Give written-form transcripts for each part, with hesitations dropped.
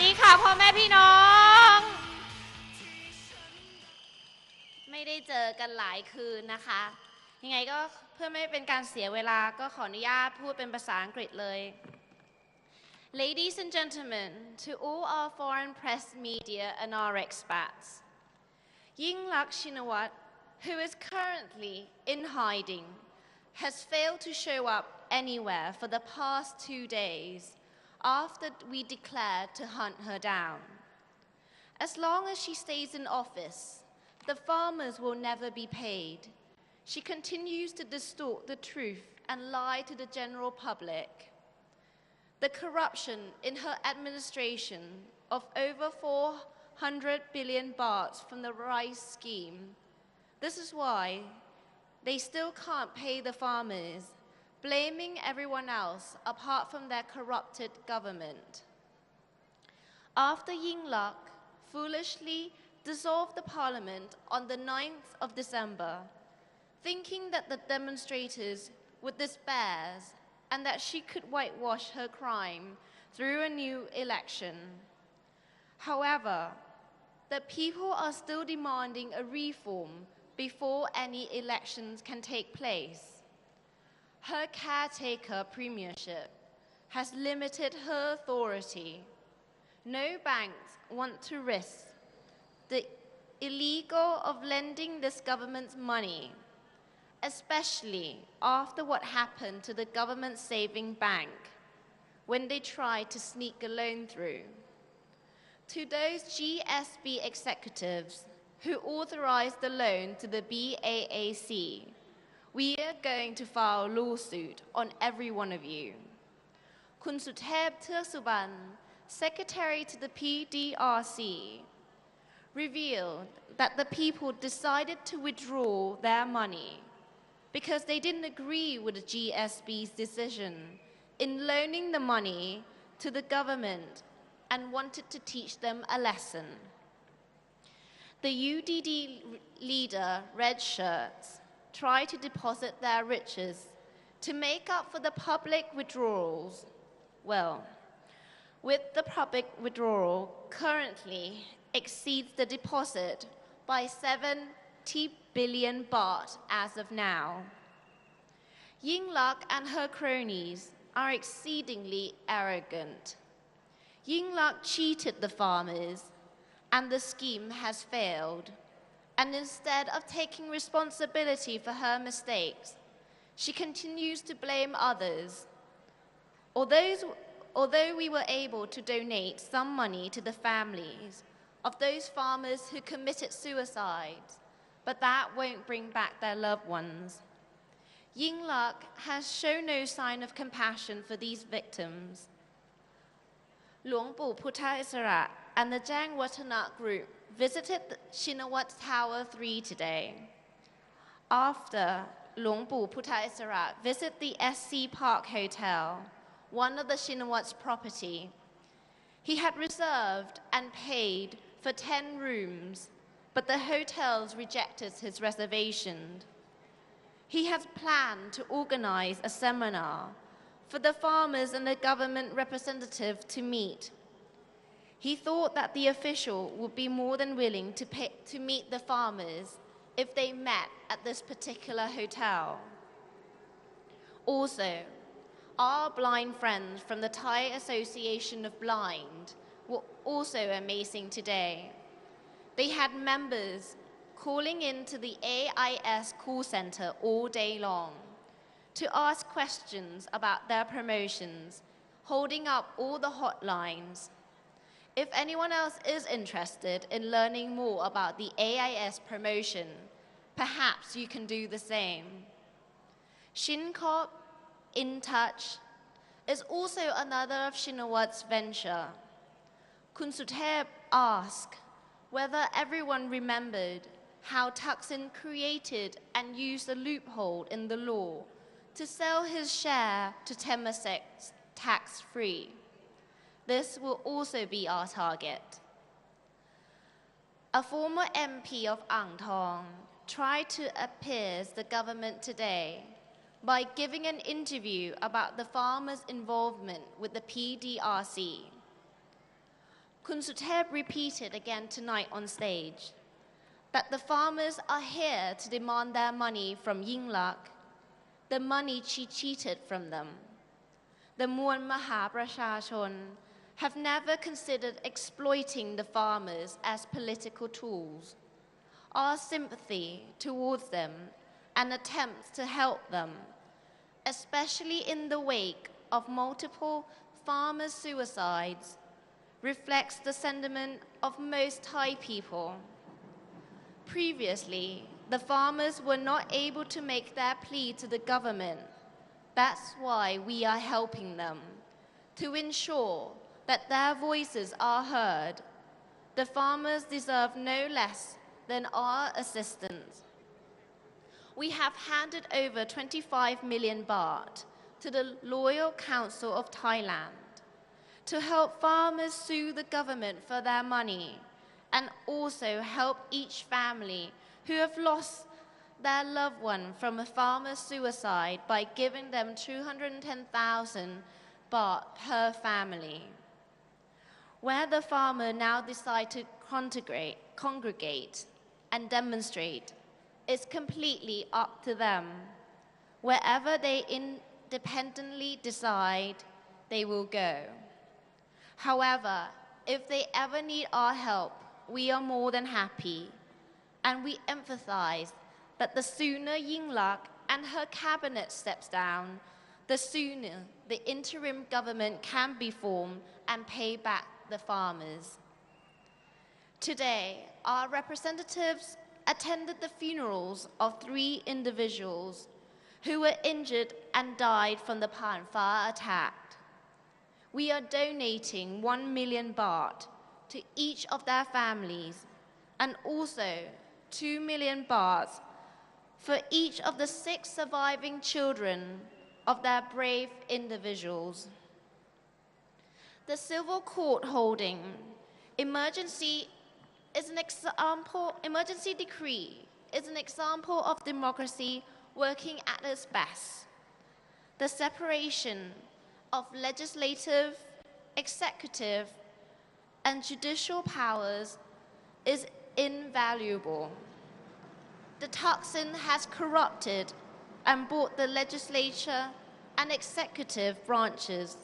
ดีค่ะพ่อแม่พี่น้องไม่ได้เจอกันหลายคืนนะคะยังไงก็เพื่อไม่เป็นการเสียเวลาก็ขออนุญาตพูดเป็นภาษาอังกฤษเลย Ladies and gentlemen, to all our foreign press media and our expats, Yingluck Shinawat, who is currently in hiding, has failed to show up anywhere for the past 2 days after we declared to hunt her down. As long as she stays in office, the farmers will never be paid. She continues to distort the truth and lie to the general public. The corruption in her administration of over 400 billion baht from the rice scheme. This is why they still can't pay the farmers, blaming everyone else apart from their corrupted government. After Yingluck foolishly dissolved the parliament on the 9th of December, thinking that the demonstrators would despair and that she could whitewash her crime through a new election. However, the people are still demanding a reform before any elections can take place. Her caretaker premiership has limited her authority. No banks want to risk the illegal of lending this government's money, especially after what happened to the government saving bank when they tried to sneak a loan through. To those GSB executives who authorized the loan to the BAAC, we are going to file a lawsuit on every one of you. Kun Suthep Thirk Suban, Secretary to the PDRC, revealed that the people decided to withdraw their money because they didn't agree with the GSB's decision in loaning the money to the government and wanted to teach them a lesson. The UDD leader, Red Shirts, tried to deposit their riches to make up for the public withdrawals. Well, with the public withdrawal currently exceeds the deposit by 70 billion baht as of now. Yingluck and her cronies are exceedingly arrogant. Yingluck cheated the farmers and the scheme has failed. And instead of taking responsibility for her mistakes, she continues to blame others. Although we were able to donate some money to the families of those farmers who committed suicide, but that won't bring back their loved ones. Yingluck has shown no sign of compassion for these victims. Luang Pu Phutta Isara and the Jang Watana Group visited Shinawat Tower 3 today. After Luang Pu Phutta Isara visited the SC Park Hotel, one of the Shinawat's property, he had reserved and paid for 10 rooms, but the hotels rejected his reservation. He had planned to organize a seminar for the farmers and the government representative to meet. He thought that the official would be more than willing to meet the farmers if they met at this particular hotel. Also, our blind friends from the Thai Association of Blind were also amazing today. They had members calling into the AIS call center all day long to ask questions about their promotions, holding up all the hotlines. If anyone else is interested in learning more about the AIS promotion, perhaps you can do the same. ShinCorp, In Touch, is also another of Shinawat's venture. Kun Suthep asked whether everyone remembered how Thaksin created and used a loophole in the law to sell his share to Temasek tax-free. This will also be our target. A former MP of Ang Thong tried to appease the government today by giving an interview about the farmers' involvement with the PDRC. Kun Suthep repeated again tonight on stage that the farmers are here to demand their money from Yingluck, the money she cheated from them. The Muan Maha Prachachon have never considered exploiting the farmers as political tools. Our sympathy towards them and attempts to help them, especially in the wake of multiple farmer suicides, reflects the sentiment of most Thai people. Previously, the farmers were not able to make their plea to the government. That's why we are helping them, to ensure that their voices are heard. The farmers deserve no less than our assistance. We have handed over 25 million baht to the Loyal Council of Thailand to help farmers sue the government for their money and also help each family who have lost their loved one from a farmer's suicide by giving them 210,000 baht per family. Where the farmer now decide to congregate and demonstrate is completely up to them. Wherever they independently decide, they will go. However, if they ever need our help, we are more than happy, and we emphasize that the sooner Yingluck and her cabinet steps down, the sooner the interim government can be formed and pay back the farmers. Today, our representatives attended the funerals of 3 individuals who were injured and died from the Phan Pha attack. We are donating 1 million baht to each of their families and also 2 million baht for each of the 6 surviving children of their brave individuals. The civil court holding emergency decree is an example of democracy working at its best. The separation of legislative, executive, and judicial powers is invaluable. The Thaksin has corrupted and bought the legislature and executive branches,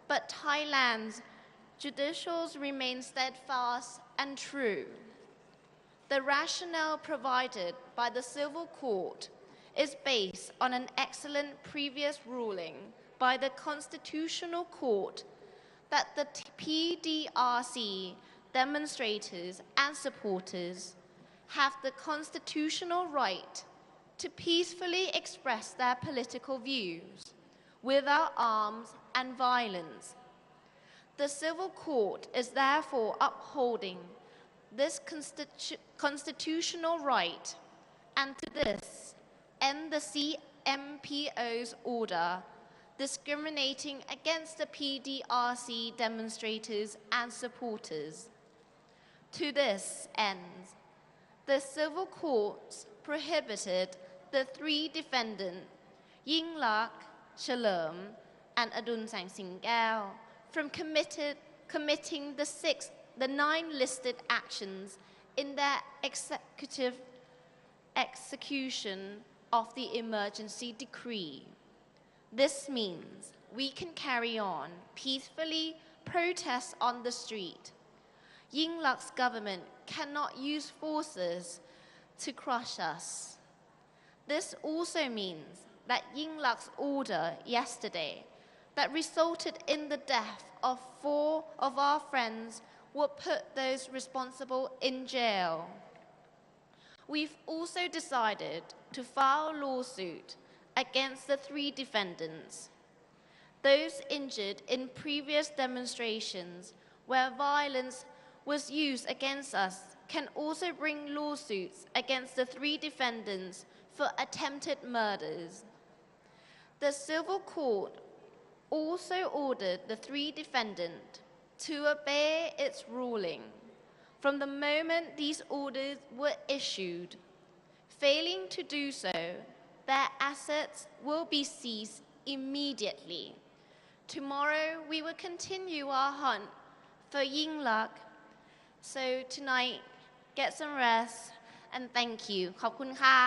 but Thailand's judicials remain steadfast and true. The rationale provided by the civil court is based on an excellent previous ruling by the Constitutional Court that the PDRC demonstrators and supporters have the constitutional right to peacefully express their political views without arms and violence. The civil court is therefore upholding this constitutional right, and to this end the CMPO's order discriminating against the PDRC demonstrators and supporters. To this end, the civil courts prohibited the 3 defendants, Yingluck, Chalerm, and Adun Sang Singkeo, from committing the 9 listed actions in their execution of the emergency decree. This means we can carry on peacefully protest on the street. Yingluck's government cannot use forces to crush us. This also means that Yingluck's order yesterday that resulted in the death of 4 of our friends will put those responsible in jail. We've also decided to file a lawsuit against the 3 defendants. Those injured in previous demonstrations where violence was used against us can also bring lawsuits against the 3 defendants for attempted murders. The civil court also ordered the 3 defendants to obey its ruling from the moment these orders were issued. Failing to do so, their assets will be seized immediately. Tomorrow, we will continue our hunt for Ying Luck. So tonight, get some rest and thank you. ขอบคุณค่ะ